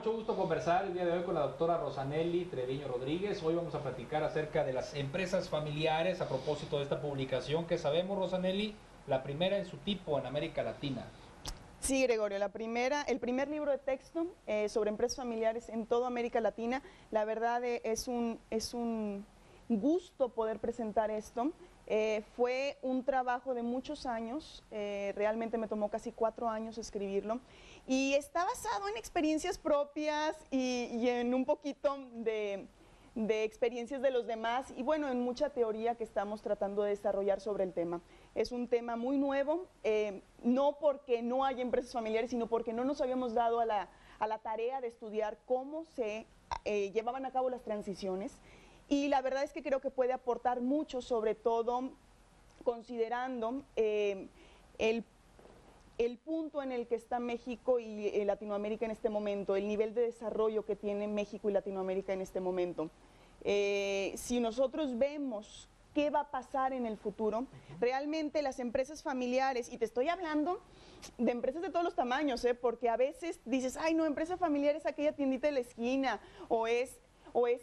mucho gusto conversar el día de hoy con la doctora Rosanely Treviño Rodríguez. Hoy vamos a platicar acerca de las empresas familiares a propósito de esta publicación que sabemos, Rosanely, la primera en su tipo en América Latina. Sí, Gregorio, el primer libro de texto sobre empresas familiares en toda América Latina. La verdad es un gusto poder presentar esto. Fue un trabajo de muchos años, realmente me tomó casi 4 años escribirlo y está basado en experiencias propias y en un poquito de experiencias de los demás y bueno, en mucha teoría que estamos tratando de desarrollar sobre el tema. Es un tema muy nuevo, no porque no haya empresas familiares, sino porque no nos habíamos dado a la tarea de estudiar cómo se llevaban a cabo las transiciones. Y la verdad es que creo que puede aportar mucho, sobre todo considerando el punto en el que está México y Latinoamérica en este momento, el nivel de desarrollo que tiene México y Latinoamérica en este momento. Si nosotros vemos qué va a pasar en el futuro, realmente las empresas familiares, y te estoy hablando de empresas de todos los tamaños, porque a veces dices, ay no, empresa familiar es aquella tiendita de la esquina, o es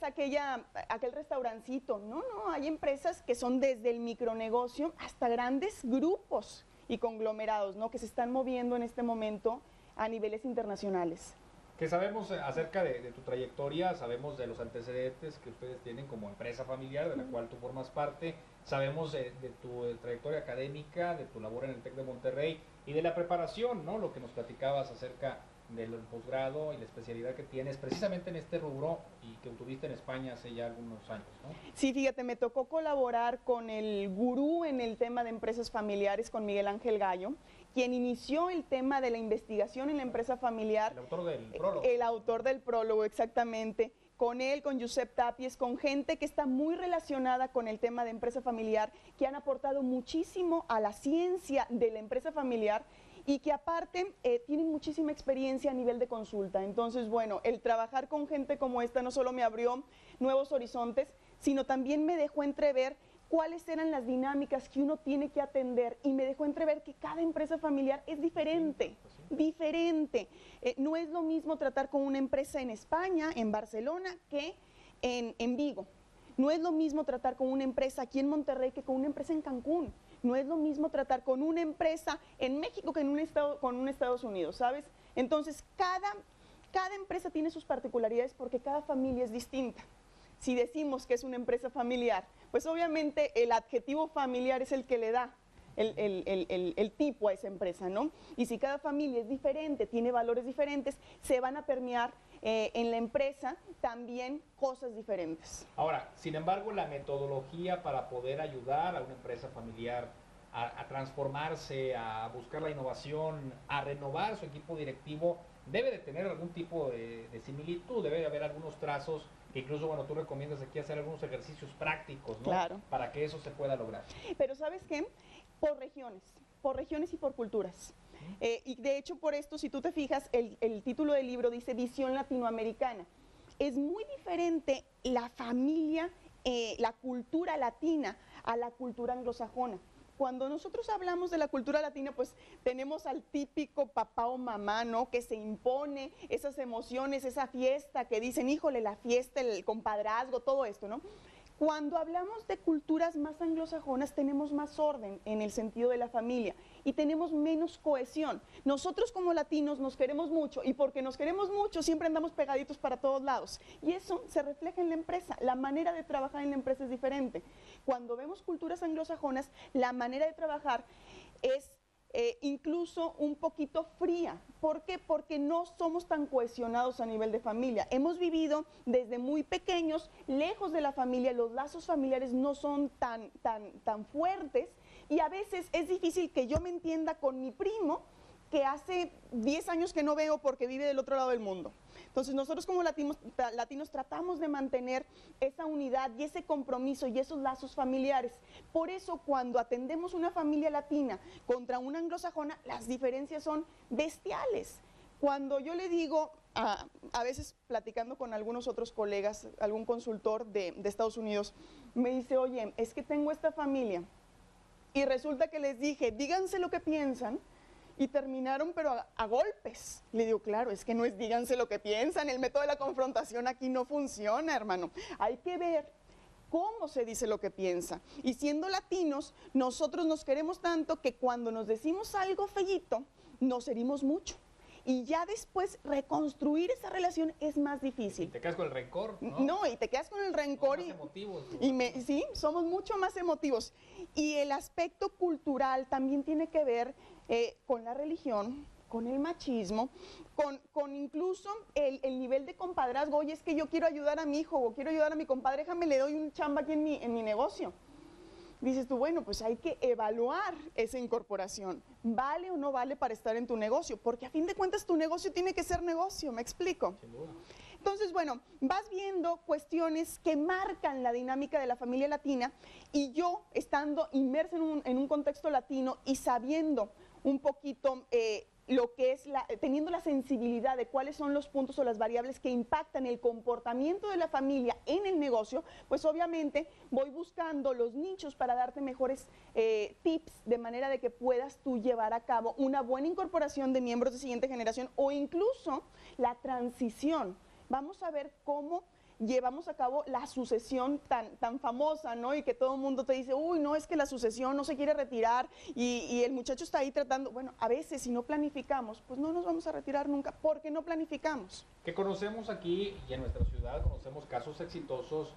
aquel restaurancito. No, hay empresas que son desde el micronegocio hasta grandes grupos y conglomerados, ¿no? Que se están moviendo en este momento a niveles internacionales. ¿Qué sabemos acerca de tu trayectoria? Sabemos de los antecedentes que ustedes tienen como empresa familiar, de la cual tú formas parte. Sabemos de tu trayectoria académica, de tu labor en el TEC de Monterrey y de la preparación, ¿no? Lo que nos platicabas acerca del posgrado y la especialidad que tienes precisamente en este rubro y que tuviste en España hace ya algunos años, ¿no? Sí, fíjate, me tocó colaborar con el gurú en el tema de empresas familiares, con Miguel Ángel Gallo, quien inició el tema de la investigación en la empresa familiar. El autor del prólogo. El autor del prólogo, exactamente. Con él, con Josep Tapies, con gente que está muy relacionada con el tema de empresa familiar, que han aportado muchísimo a la ciencia de la empresa familiar y que aparte tienen muchísima experiencia a nivel de consulta. Entonces, bueno, el trabajar con gente como esta no solo me abrió nuevos horizontes, sino también me dejó entrever cuáles eran las dinámicas que uno tiene que atender y me dejó entrever que cada empresa familiar es diferente, diferente. No es lo mismo tratar con una empresa en España, en Barcelona, que en Vigo. No es lo mismo tratar con una empresa aquí en Monterrey que con una empresa en Cancún. No es lo mismo tratar con una empresa en México que con un Estados Unidos, ¿sabes? Entonces, cada empresa tiene sus particularidades porque cada familia es distinta. Si decimos que es una empresa familiar, pues obviamente el adjetivo familiar es el que le da el tipo a esa empresa, ¿no? Y si cada familia es diferente, tiene valores diferentes, se van a permear en la empresa también cosas diferentes. Ahora, sin embargo, la metodología para poder ayudar a una empresa familiar a transformarse, a buscar la innovación, a renovar su equipo directivo, debe de tener algún tipo de similitud, debe de haber algunos trazos que incluso, bueno, tú recomiendas aquí hacer algunos ejercicios prácticos, ¿no? Claro. Para que eso se pueda lograr. Pero ¿sabes qué? Por regiones y por culturas. Y de hecho por esto, si tú te fijas, el título del libro dice Visión Latinoamericana. Es muy diferente la familia, la cultura latina a la cultura anglosajona. Cuando nosotros hablamos de la cultura latina, pues tenemos al típico papá o mamá, ¿no? Que se impone esas emociones, esa fiesta, que dicen, híjole, la fiesta, el compadrazgo, todo esto, ¿no? Cuando hablamos de culturas más anglosajonas, tenemos más orden en el sentido de la familia y tenemos menos cohesión. Nosotros como latinos nos queremos mucho y porque nos queremos mucho siempre andamos pegaditos para todos lados. Y eso se refleja en la empresa. La manera de trabajar en la empresa es diferente. Cuando vemos culturas anglosajonas, la manera de trabajar es incluso un poquito fría. ¿Por qué? Porque no somos tan cohesionados a nivel de familia. Hemos vivido desde muy pequeños lejos de la familia, los lazos familiares no son tan fuertes y a veces es difícil que yo me entienda con mi primo que hace 10 años que no veo porque vive del otro lado del mundo. Entonces nosotros como latinos tratamos de mantener esa unidad y ese compromiso y esos lazos familiares. Por eso cuando atendemos una familia latina contra una anglosajona, las diferencias son bestiales. Cuando yo le digo, a veces platicando con algunos otros colegas, algún consultor de Estados Unidos, me dice, oye, es que tengo esta familia y resulta que les dije, díganse lo que piensan, y terminaron pero a golpes. Le digo, claro, es que no es díganse lo que piensan, el método de la confrontación aquí no funciona, hermano. Hay que ver cómo se dice lo que piensa. Y siendo latinos, nosotros nos queremos tanto que cuando nos decimos algo feíto, nos herimos mucho. Y ya después reconstruir esa relación es más difícil. Y te quedas con el rencor, ¿no? No, y te quedas con el rencor. Somos más emotivos. Sí, somos mucho más emotivos. Y el aspecto cultural también tiene que ver con la religión, con el machismo, con incluso el nivel de compadrazgo. Oye, es que yo quiero ayudar a mi hijo o quiero ayudar a mi compadre, déjame, le doy un chamba aquí en mi negocio. Dices tú, bueno, pues hay que evaluar esa incorporación. ¿Vale o no vale para estar en tu negocio? Porque a fin de cuentas tu negocio tiene que ser negocio, ¿me explico? Sin duda. Entonces, bueno, vas viendo cuestiones que marcan la dinámica de la familia latina y yo, estando inmersa en un contexto latino y sabiendo un poquito lo que es teniendo la sensibilidad de cuáles son los puntos o las variables que impactan el comportamiento de la familia en el negocio, pues obviamente voy buscando los nichos para darte mejores tips de manera de que puedas tú llevar a cabo una buena incorporación de miembros de siguiente generación o incluso la transición. Vamos a ver cómo llevamos a cabo la sucesión tan famosa, ¿no? Y que todo el mundo te dice, uy, no, es que la sucesión no se quiere retirar y el muchacho está ahí tratando. Bueno, a veces si no planificamos, pues no nos vamos a retirar nunca, porque no planificamos. Que conocemos aquí y en nuestra ciudad, conocemos casos exitosos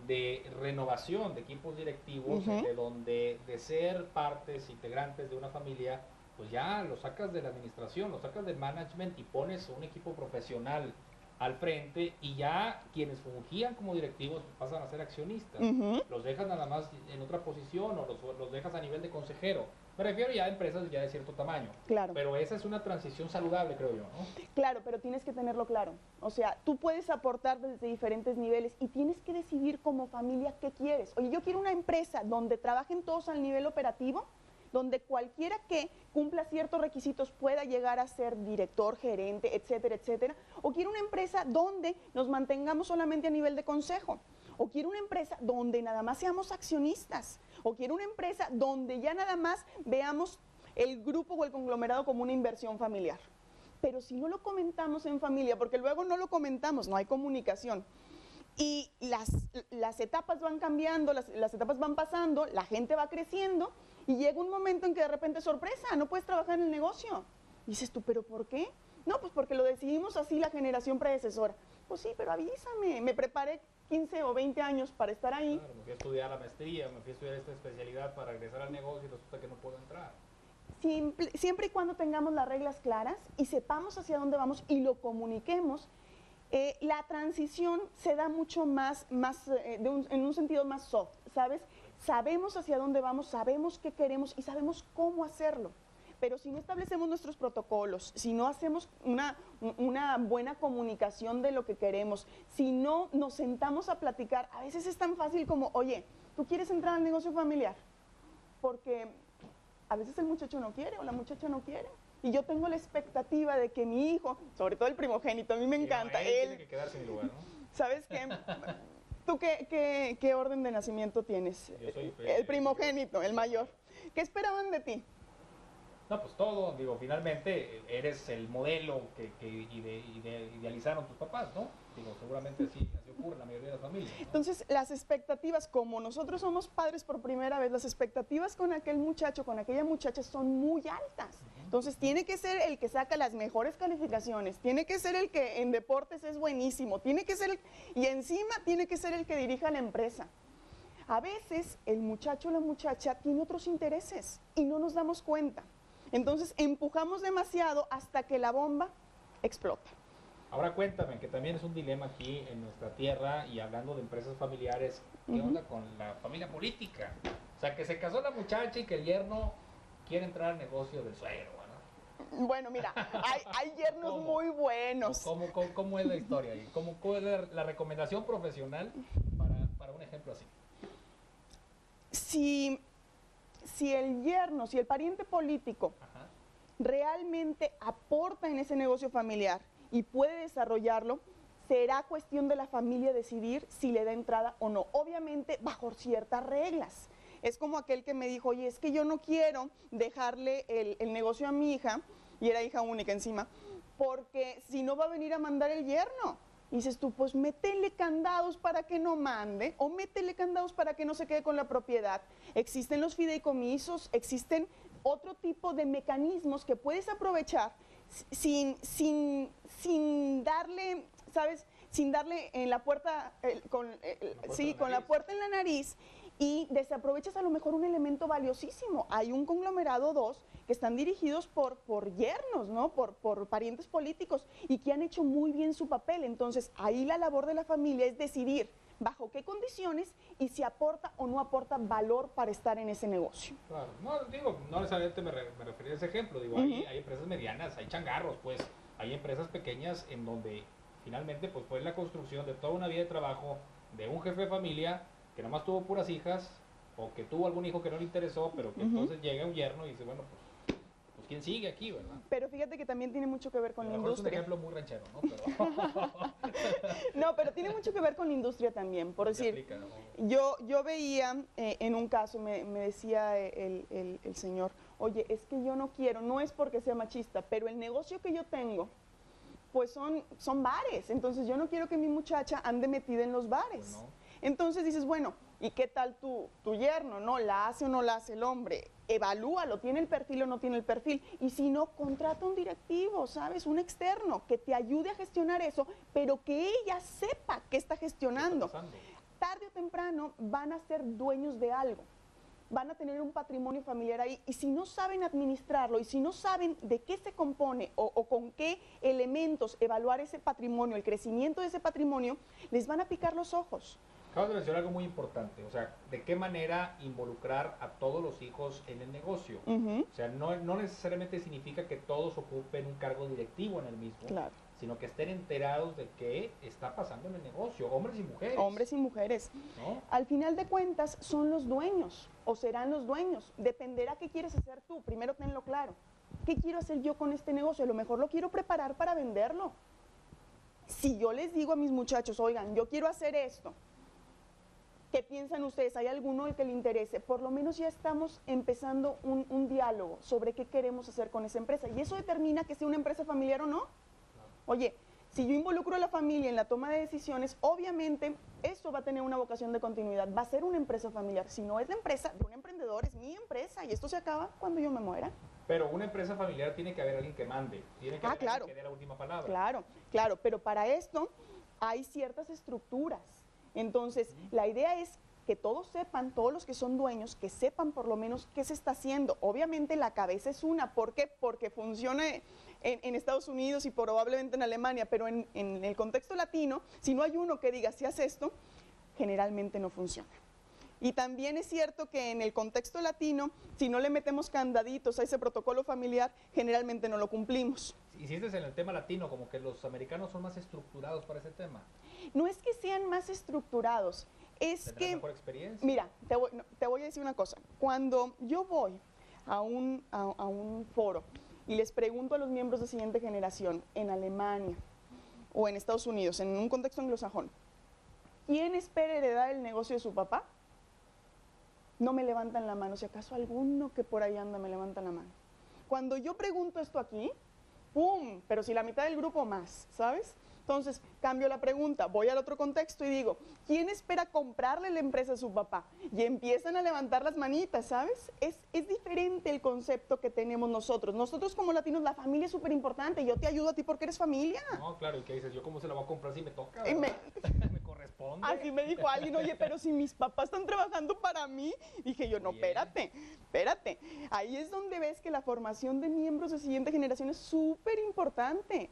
de renovación de equipos directivos, de donde de ser partes, integrantes de una familia, pues ya lo sacas de la administración, lo sacas del management y pones un equipo profesional al frente y ya quienes fungían como directivos pasan a ser accionistas. Los dejas nada más en otra posición o los dejas a nivel de consejero. Me refiero ya a empresas ya de cierto tamaño. Claro. Pero esa es una transición saludable, creo yo, ¿no? Claro, pero tienes que tenerlo claro. O sea, tú puedes aportar desde diferentes niveles y tienes que decidir como familia qué quieres. Oye, yo quiero una empresa donde trabajen todos al nivel operativo, donde cualquiera que cumpla ciertos requisitos pueda llegar a ser director, gerente, etcétera, etcétera. O quiero una empresa donde nos mantengamos solamente a nivel de consejo. O quiero una empresa donde nada más seamos accionistas. O quiero una empresa donde ya nada más veamos el grupo o el conglomerado como una inversión familiar. Pero si no lo comentamos en familia, porque luego no lo comentamos, no hay comunicación. Y las etapas van cambiando, las etapas van pasando, la gente va creciendo y llega un momento en que de repente, sorpresa, no puedes trabajar en el negocio. Y dices tú, ¿pero por qué? No, pues porque lo decidimos así la generación predecesora. Pues sí, pero avísame, me preparé 15 o 20 años para estar ahí. Claro, me fui a estudiar la maestría, me fui a estudiar esta especialidad para regresar al negocio y resulta que no puedo entrar. Siempre y cuando tengamos las reglas claras y sepamos hacia dónde vamos y lo comuniquemos, la transición se da mucho más en un sentido más soft, ¿sabes? Sabemos hacia dónde vamos, sabemos qué queremos y sabemos cómo hacerlo. Pero si no establecemos nuestros protocolos, si no hacemos una buena comunicación de lo que queremos, si no nos sentamos a platicar, a veces es tan fácil como, oye, ¿tú quieres entrar al negocio familiar? Porque a veces el muchacho no quiere o la muchacha no quiere. Y yo tengo la expectativa de que mi hijo, sobre todo el primogénito, a mí me encanta. Él tiene que quedarse en el lugar, ¿no? ¿Sabes qué? ¿Tú qué orden de nacimiento tienes? Yo soy el primogénito, el mayor. ¿Qué esperaban de ti? No, pues todo, digo, finalmente eres el modelo que idealizaron tus papás, ¿no? Digo, seguramente así ocurre en la mayoría de las familias, ¿no? Entonces, las expectativas, como nosotros somos padres por primera vez, las expectativas con aquel muchacho, con aquella muchacha son muy altas. Entonces, tiene que ser el que saca las mejores calificaciones, tiene que ser el que en deportes es buenísimo, tiene que ser y encima tiene que ser el que dirija la empresa. A veces, el muchacho o la muchacha tiene otros intereses y no nos damos cuenta. Entonces empujamos demasiado hasta que la bomba explota. Ahora cuéntame, que también es un dilema aquí en nuestra tierra y hablando de empresas familiares, ¿qué onda con la familia política? O sea, que se casó la muchacha y que el yerno quiere entrar al negocio del suegro, ¿no? Bueno, mira, hay yernos muy buenos. ¿Cómo es la historia ahí? ¿Cuál es la recomendación profesional para un ejemplo así? Si el yerno, si el pariente político realmente aporta en ese negocio familiar y puede desarrollarlo, será cuestión de la familia decidir si le da entrada o no. Obviamente bajo ciertas reglas. Es como aquel que me dijo, oye, es que yo no quiero dejarle el negocio a mi hija, y era hija única encima, porque si no va a venir a mandar el yerno. Y dices tú, pues métele candados para que no mande, o métele candados para que no se quede con la propiedad. Existen los fideicomisos, existen otro tipo de mecanismos que puedes aprovechar sin darle, ¿sabes? Sin darle en la puerta, con la puerta en la nariz, y desaprovechas a lo mejor un elemento valiosísimo. Hay un conglomerado, dos, que están dirigidos por yernos, ¿no? Por parientes políticos, y que han hecho muy bien su papel. Entonces, ahí la labor de la familia es decidir bajo qué condiciones y si aporta o no aporta valor para estar en ese negocio. Claro, no, digo, no necesariamente me refería a ese ejemplo, digo, hay empresas medianas, hay changarros, pues, hay empresas pequeñas en donde finalmente pues fue la construcción de toda una vida de trabajo de un jefe de familia que nomás tuvo puras hijas, o que tuvo algún hijo que no le interesó, pero que entonces llega un yerno y dice, bueno, pues ¿quién sigue aquí, verdad? Pero fíjate que también tiene mucho que ver con la industria. Es un ejemplo muy ranchero, ¿no? Pero... No, pero tiene mucho que ver con la industria también. Por decir, aplica, ¿no? yo veía en un caso, me decía el señor, oye, es que yo no quiero, no es porque sea machista, pero el negocio que yo tengo, pues son bares. Entonces yo no quiero que mi muchacha ande metida en los bares. Pues no. Entonces dices, bueno, ¿y qué tal tu yerno? ¿No? ¿La hace o no la hace el hombre? Evalúalo, ¿tiene el perfil o no tiene el perfil? Y si no, contrata un directivo, ¿sabes? Un externo que te ayude a gestionar eso, pero que ella sepa qué está gestionando. ¿Qué está pasando? Tarde o temprano van a ser dueños de algo. Van a tener un patrimonio familiar ahí, y si no saben administrarlo, y si no saben de qué se compone o con qué elementos evaluar ese patrimonio, el crecimiento de ese patrimonio, les van a picar los ojos. Acabas de mencionar algo muy importante, o sea, de qué manera involucrar a todos los hijos en el negocio. O sea, no necesariamente significa que todos ocupen un cargo directivo en el mismo, Claro. sino que estén enterados de qué está pasando en el negocio, hombres y mujeres. Hombres y mujeres. ¿No? Al final de cuentas, son los dueños, o serán los dueños. Dependerá qué quieres hacer tú, primero tenlo claro. ¿Qué quiero hacer yo con este negocio? A lo mejor lo quiero preparar para venderlo. Si yo les digo a mis muchachos, oigan, yo quiero hacer esto, ¿qué piensan ustedes? ¿Hay alguno al que le interese? Por lo menos ya estamos empezando un diálogo sobre qué queremos hacer con esa empresa. Y eso determina que sea una empresa familiar o no. Oye, si yo involucro a la familia en la toma de decisiones, obviamente eso va a tener una vocación de continuidad. Va a ser una empresa familiar. Si no es la empresa de un emprendedor, es mi empresa. Y esto se acaba cuando yo me muera. Pero una empresa familiar tiene que haber alguien que mande, tiene que haber claro. alguien que dé la última palabra. Claro. Pero para esto hay ciertas estructuras. Entonces, la idea es que todos sepan, todos los que son dueños, que sepan por lo menos qué se está haciendo. Obviamente la cabeza es una. ¿Por qué? Porque funciona en Estados Unidos y probablemente en Alemania, pero en el contexto latino, si no hay uno que diga, si haz esto, generalmente no funciona. Y también es cierto que en el contexto latino, si no le metemos candaditos a ese protocolo familiar, generalmente no lo cumplimos. Hiciste en el tema latino, como que los americanos son más estructurados para ese tema. No es que sean más estructurados, es que... mejor experiencia? Mira, te voy a decir una cosa. Cuando yo voy a un foro y les pregunto a los miembros de siguiente generación en Alemania o en Estados Unidos, en un contexto anglosajón, ¿quién espera heredar el negocio de su papá? No me levantan la mano. Si acaso alguno que por ahí anda me levanta la mano. Cuando yo pregunto esto aquí, ¡pum! Pero si la mitad del grupo más, ¿sabes? Entonces, cambio la pregunta, voy al otro contexto y digo, ¿quién espera comprarle la empresa a su papá? Y empiezan a levantar las manitas, ¿sabes? Es diferente el concepto que tenemos nosotros. Nosotros como latinos, la familia es súper importante. Yo te ayudo a ti porque eres familia. No, claro, ¿y qué dices? ¿Yo cómo se la voy a comprar si me toca? Me corresponde. Así me dijo alguien, oye, pero si mis papás están trabajando para mí. Dije yo, no, espérate. Ahí es donde ves que la formación de miembros de siguiente generación es súper importante.